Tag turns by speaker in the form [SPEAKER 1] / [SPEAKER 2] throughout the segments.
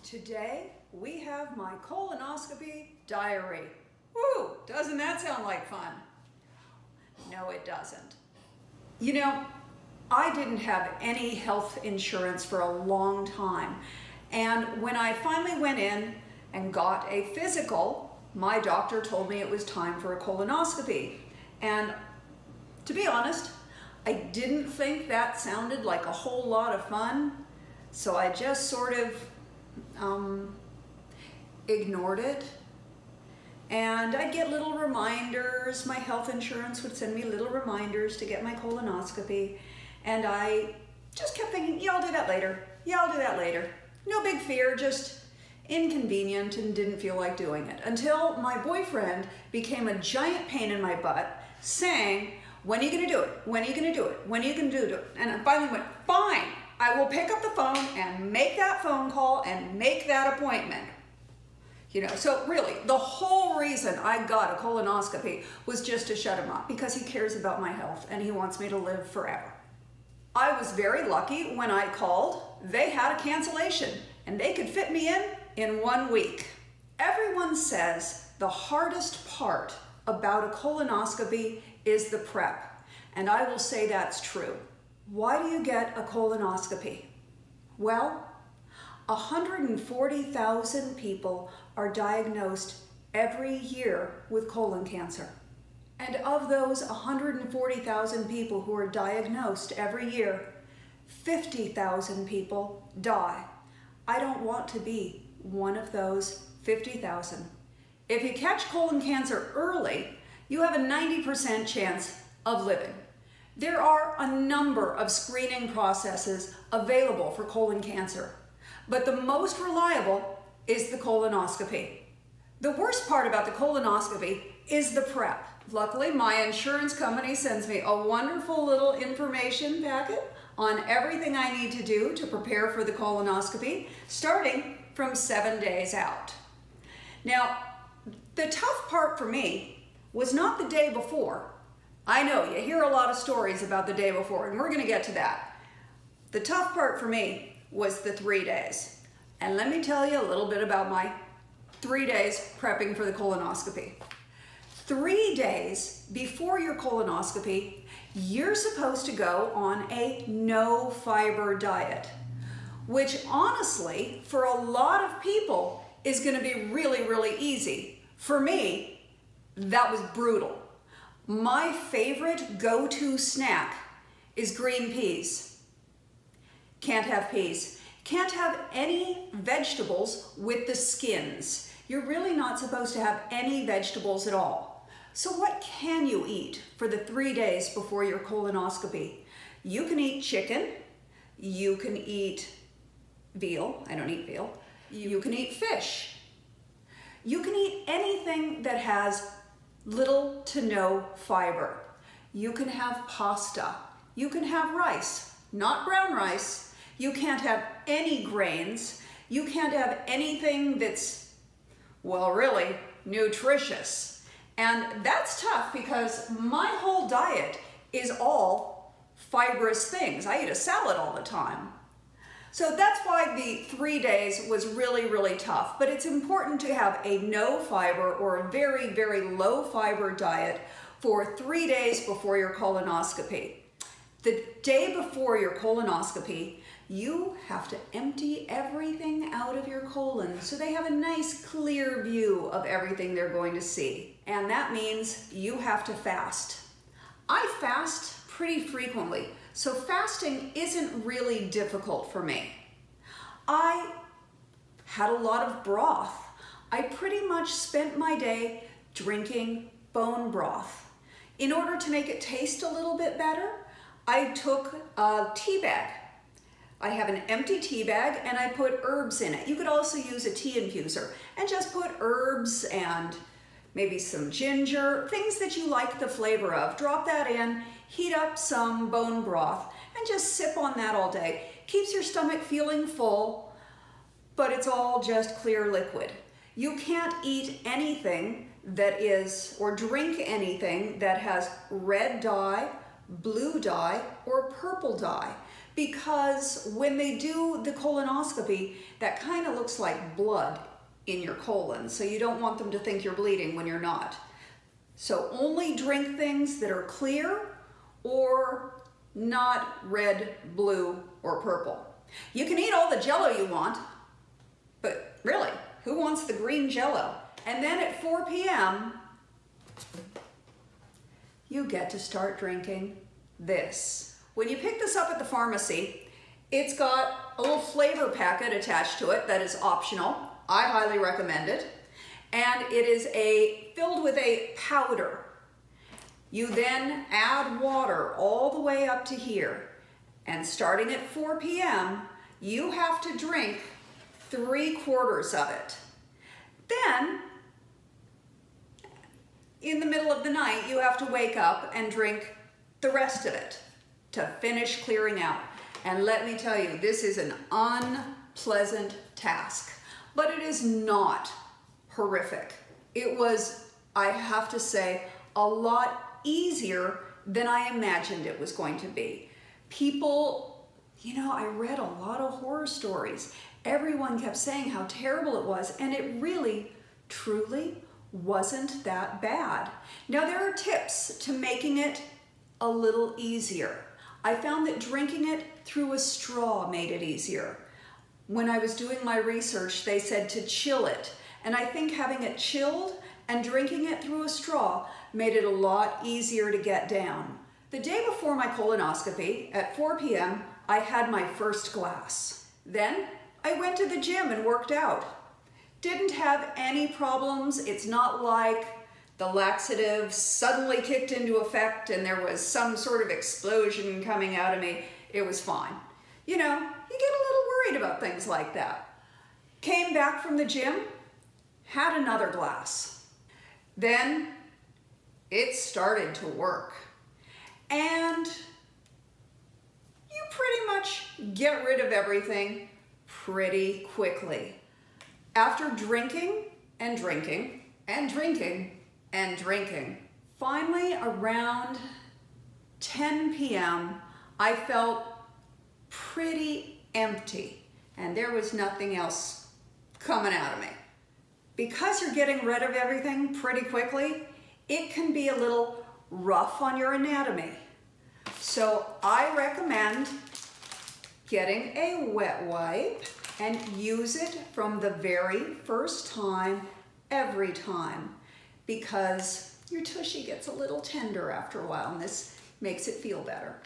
[SPEAKER 1] Today we have my colonoscopy diary. Woo! Doesn't that sound like fun? No, it doesn't. You know, I didn't have any health insurance for a long time. And when I finally went in and got a physical, my doctor told me it was time for a colonoscopy. And to be honest, I didn't think that sounded like a whole lot of fun. So I just sort of ignored it. And I'd get little reminders. My health insurance would send me little reminders to get my colonoscopy. And I just kept thinking, yeah, I'll do that later. Yeah, I'll do that later. No big fear, just inconvenient and didn't feel like doing it. Until my boyfriend became a giant pain in my butt saying, when are you gonna do it? When are you gonna do it? When are you gonna do it? And I finally went, fine, I will pick up the phone and make that phone call and make that appointment. You know, so really, the whole reason I got a colonoscopy was just to shut him up because he cares about my health and he wants me to live forever. I was very lucky when I called, they had a cancellation and they could fit me in 1 week. Everyone says the hardest part about a colonoscopy is the prep, and I will say that's true. Why do you get a colonoscopy? Well, 140,000 people are diagnosed every year with colon cancer. And of those 140,000 people who are diagnosed every year, 50,000 people die. I don't want to be one of those 50,000. If you catch colon cancer early, you have a 90% chance of living. There are a number of screening processes available for colon cancer, but the most reliable is the colonoscopy. The worst part about the colonoscopy is the prep. Luckily, my insurance company sends me a wonderful little information packet on everything I need to do to prepare for the colonoscopy, starting from 7 days out. Now, the tough part for me was not the day before. I know you hear a lot of stories about the day before, and we're going to get to that. The tough part for me was the 3 days. And let me tell you a little bit about my 3 days prepping for the colonoscopy. 3 days before your colonoscopy, you're supposed to go on a no-fiber diet, which honestly, for a lot of people, is going to be really, really easy. For me, that was brutal. My favorite go-to snack is green peas. Can't have peas. Can't have any vegetables with the skins. You're really not supposed to have any vegetables at all. So what can you eat for the 3 days before your colonoscopy? You can eat chicken. You can eat veal. I don't eat veal. You can eat fish. You can eat anything that has little to no fiber. You can have pasta. You can have rice, not brown rice. You can't have any grains. You can't have anything that's, well, really nutritious. And that's tough because my whole diet is all fibrous things. I eat a salad all the time. So that's why the 3 days was really, really tough. But it's important to have a no fiber or a very, very low fiber diet for 3 days before your colonoscopy. The day before your colonoscopy, you have to empty everything out of your colon so they have a nice clear view of everything they're going to see. And that means you have to fast. I fast pretty frequently, so fasting isn't really difficult for me. I had a lot of broth. I pretty much spent my day drinking bone broth. In order to make it taste a little bit better, I took a tea bag. I have an empty tea bag and I put herbs in it. You could also use a tea infuser and just put herbs and maybe some ginger, things that you like the flavor of. Drop that in, heat up some bone broth, and just sip on that all day. Keeps your stomach feeling full, but it's all just clear liquid. You can't eat anything that is, or drink anything that has red dye, blue dye, or purple dye, because when they do the colonoscopy, that kind of looks like blood in your colon, so you don't want them to think you're bleeding when you're not. So only drink things that are clear or not red, blue, or purple. You can eat all the Jell-O you want, but really, who wants the green Jell-O? And then at 4 p.m., you get to start drinking this. When you pick this up at the pharmacy, it's got a little flavor packet attached to it that is optional. I highly recommend it. And it is filled with a powder. You then add water all the way up to here. And starting at 4 p.m., you have to drink 3/4 of it. Then, in the middle of the night, you have to wake up and drink the rest of it to finish clearing out. And let me tell you, this is an unpleasant task, but it is not horrific. It was, I have to say, a lot easier than I imagined it was going to be. People, you know, I read a lot of horror stories. Everyone kept saying how terrible it was, and it really, truly wasn't that bad. Now, there are tips to making it a little easier. I found that drinking it through a straw made it easier. When I was doing my research, they said to chill it, and I think having it chilled and drinking it through a straw made it a lot easier to get down. The day before my colonoscopy, at 4 p.m., I had my first glass. Then I went to the gym and worked out. Didn't have any problems. It's not like the laxative suddenly kicked into effect and there was some sort of explosion coming out of me. It was fine. You know, you get a little worried about things like that. Came back from the gym, had another glass. Then it started to work. And you pretty much get rid of everything pretty quickly. After drinking and drinking and drinking and drinking, finally around 10 p.m., I felt pretty empty and there was nothing else coming out of me. Because you're getting rid of everything pretty quickly, it can be a little rough on your anatomy. So I recommend getting a wet wipe and use it from the very first time, every time, because your tushy gets a little tender after a while and this makes it feel better.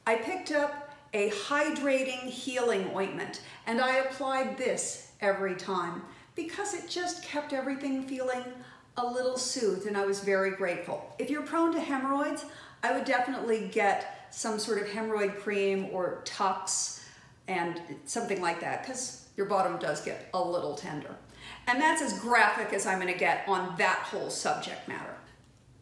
[SPEAKER 1] I picked up a hydrating healing ointment and I applied this every time because it just kept everything feeling a little soothed and I was very grateful. If you're prone to hemorrhoids, I would definitely get some sort of hemorrhoid cream or Tux and something like that because your bottom does get a little tender. And that's as graphic as I'm gonna get on that whole subject matter.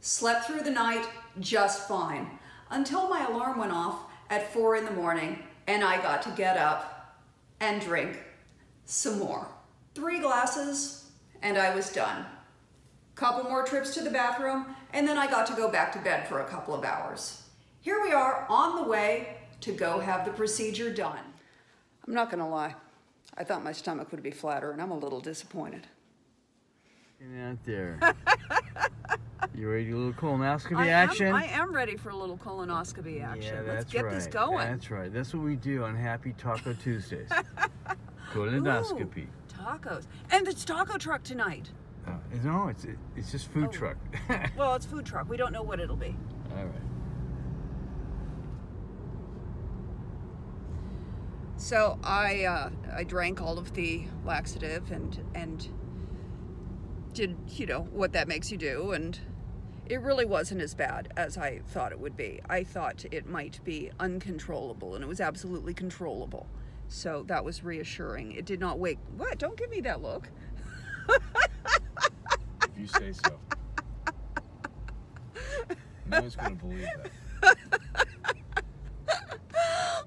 [SPEAKER 1] Slept through the night just fine until my alarm went off at 4 in the morning and I got to get up and drink some more. 3 glasses and I was done. Couple more trips to the bathroom and then I got to go back to bed for a couple of hours. Here we are on the way to go have the procedure done. I'm not gonna lie, I thought my stomach would be flatter and I'm a little disappointed.
[SPEAKER 2] Get out there. You ready to do a little colonoscopy action?
[SPEAKER 1] I am ready for a little colonoscopy action.
[SPEAKER 2] Yeah,
[SPEAKER 1] Let's get this going.
[SPEAKER 2] That's right. That's what we do on Happy Taco Tuesdays. Colonoscopy.
[SPEAKER 1] Ooh, tacos. And it's taco truck tonight.
[SPEAKER 2] No, it's just food truck.
[SPEAKER 1] Well, it's food truck. We don't know what it'll be.
[SPEAKER 2] All right.
[SPEAKER 1] So I drank all of the laxative and did, you know, what that makes you do, and it really wasn't as bad as I thought it would be. I thought it might be uncontrollable, and it was absolutely controllable. So that was reassuring. It did not wake. What? Don't give me that look.
[SPEAKER 2] If you say so. No one's gonna believe that.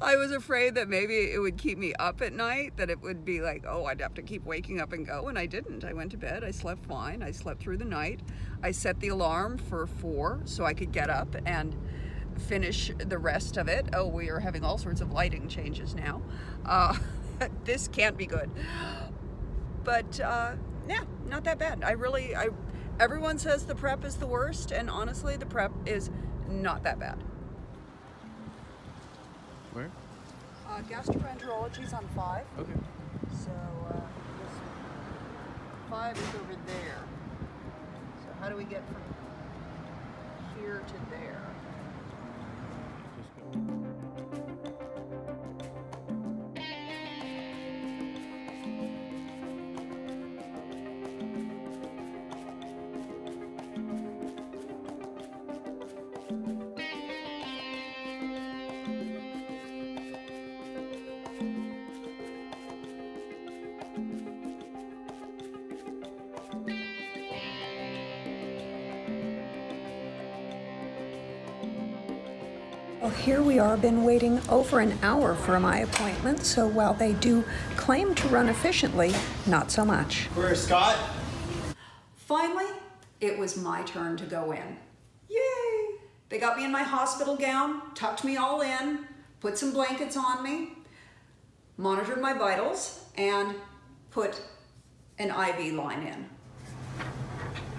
[SPEAKER 1] I was afraid that maybe it would keep me up at night, that it would be like, oh, I'd have to keep waking up and go, and I didn't. I went to bed, I slept fine, I slept through the night. I set the alarm for 4 so I could get up and
[SPEAKER 3] finish the rest of it. Oh, we are having all sorts of lighting changes now. This can't be good. But yeah, not that bad. Everyone says the prep is the worst, and honestly, the prep is not that bad.
[SPEAKER 2] Where?
[SPEAKER 3] Gastroenterology's on 5.
[SPEAKER 2] Okay.
[SPEAKER 3] So 5 is over there. So how do we get from here to there?
[SPEAKER 1] Well, here we are, been waiting over an hour for my appointment, so while they do claim to run efficiently, not so much.
[SPEAKER 4] Where's Scott?
[SPEAKER 1] Finally, it was my turn to go in. Yay! They got me in my hospital gown, tucked me all in, put some blankets on me, monitored my vitals, and put an IV line in.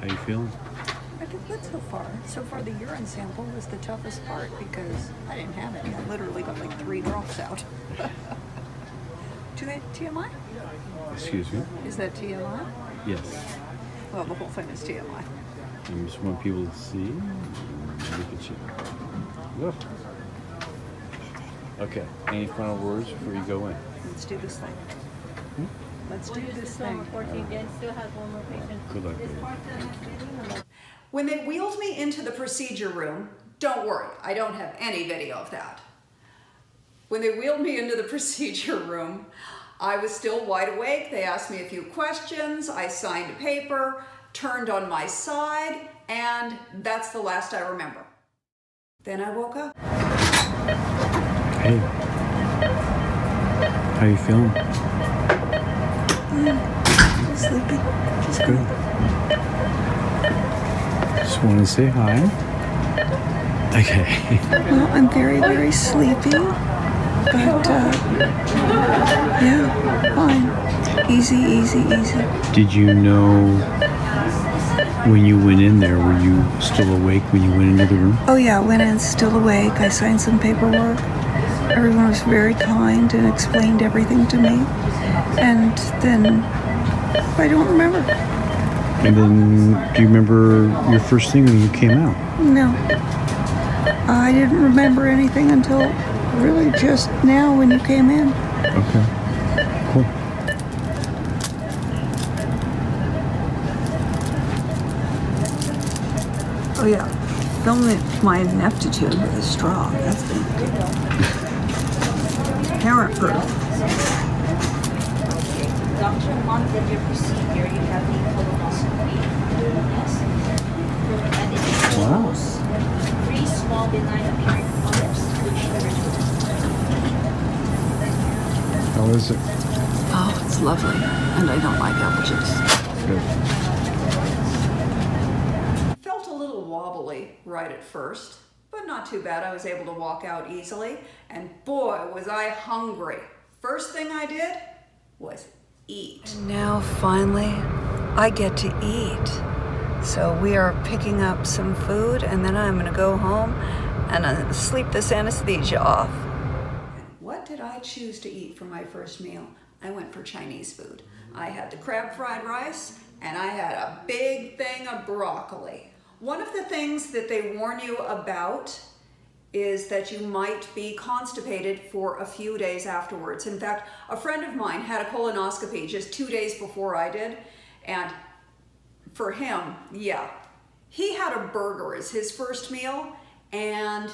[SPEAKER 2] How you feeling?
[SPEAKER 1] I feel good so far. So far, the urine sample was the toughest part because I didn't have any. I literally got like 3 drops out. TMI?
[SPEAKER 2] Excuse me?
[SPEAKER 1] Is that TMI?
[SPEAKER 2] Yes.
[SPEAKER 1] Well, the whole thing is TMI.
[SPEAKER 2] I just want people to see. Look at you. Whoa. Okay. Any final words before you go in?
[SPEAKER 1] Let's do this thing. Let's do this thing.
[SPEAKER 5] Still has one more patient.
[SPEAKER 2] Good luck, baby.
[SPEAKER 1] When they wheeled me into the procedure room, don't worry, I don't have any video of that. When they wheeled me into the procedure room, I was still wide awake. They asked me a few questions, I signed a paper, turned on my side, and that's the last I remember. Then I woke up.
[SPEAKER 2] Hey. How you feeling?
[SPEAKER 1] I'm sleepy. Just
[SPEAKER 2] Good. Just want to say hi. Okay.
[SPEAKER 1] Well, I'm very, very sleepy, but yeah, fine. Easy, easy, easy.
[SPEAKER 2] Did you know when you went in there, were you still awake when you went into the room?
[SPEAKER 1] Oh yeah, I went in still awake. I signed some paperwork. Everyone was very kind and explained everything to me. And then I don't remember.
[SPEAKER 2] And then, do you remember your first thing when you came out?
[SPEAKER 1] No. I didn't remember anything until really just now when you came in.
[SPEAKER 2] Okay. Cool.
[SPEAKER 1] Oh yeah, film my ineptitude with a straw. That's the parent-proof.
[SPEAKER 5] Doctor monitored your procedure. You have the colonoscopy. Yes. And it shows 3 small benign appearing polyps, which the
[SPEAKER 2] How is it?
[SPEAKER 1] Oh, it's lovely. And I don't like apple juice.
[SPEAKER 2] Good.
[SPEAKER 1] Felt a little wobbly right at first, but not too bad. I was able to walk out easily, and boy, was I hungry. First thing I did was eat. And now finally, I get to eat. So we are picking up some food, and then I'm gonna go home and sleep this anesthesia off. What did I choose to eat for my first meal? I went for Chinese food. I had the crab fried rice, and I had a big thing of broccoli. One of the things that they warn you about is that you might be constipated for a few days afterwards. In fact, a friend of mine had a colonoscopy just 2 days before I did, and for him, yeah, he had a burger as his first meal, and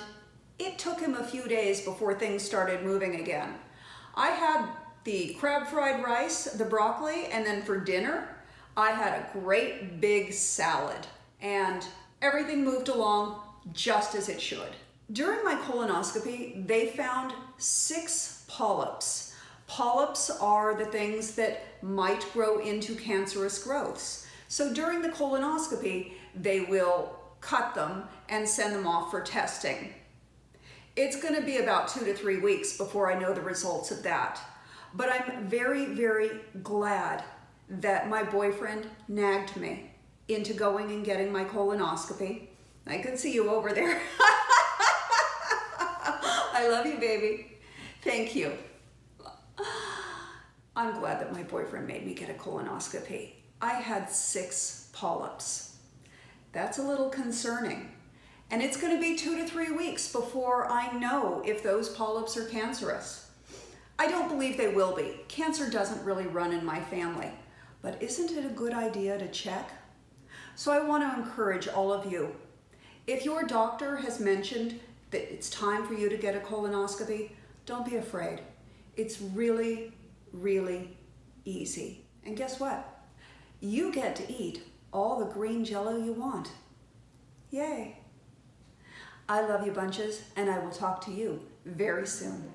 [SPEAKER 1] it took him a few days before things started moving again. I had the crab fried rice, the broccoli, and then for dinner, I had a great big salad, and everything moved along just as it should. During my colonoscopy, they found 6 polyps. Polyps are the things that might grow into cancerous growths. So during the colonoscopy, they will cut them and send them off for testing. It's going to be about 2 to 3 weeks before I know the results of that. But I'm very, very glad that my boyfriend nagged me into going and getting my colonoscopy. I can see you over there. I love you, baby. Thank you. I'm glad that my boyfriend made me get a colonoscopy. I had 6 polyps. That's a little concerning. And it's going to be 2 to 3 weeks before I know if those polyps are cancerous. I don't believe they will be. Cancer doesn't really run in my family. But isn't it a good idea to check? So I want to encourage all of you. If your doctor has mentioned that it's time for you to get a colonoscopy, don't be afraid. It's really, really easy. And guess what? You get to eat all the green jello you want. Yay! I love you bunches, and I will talk to you very soon.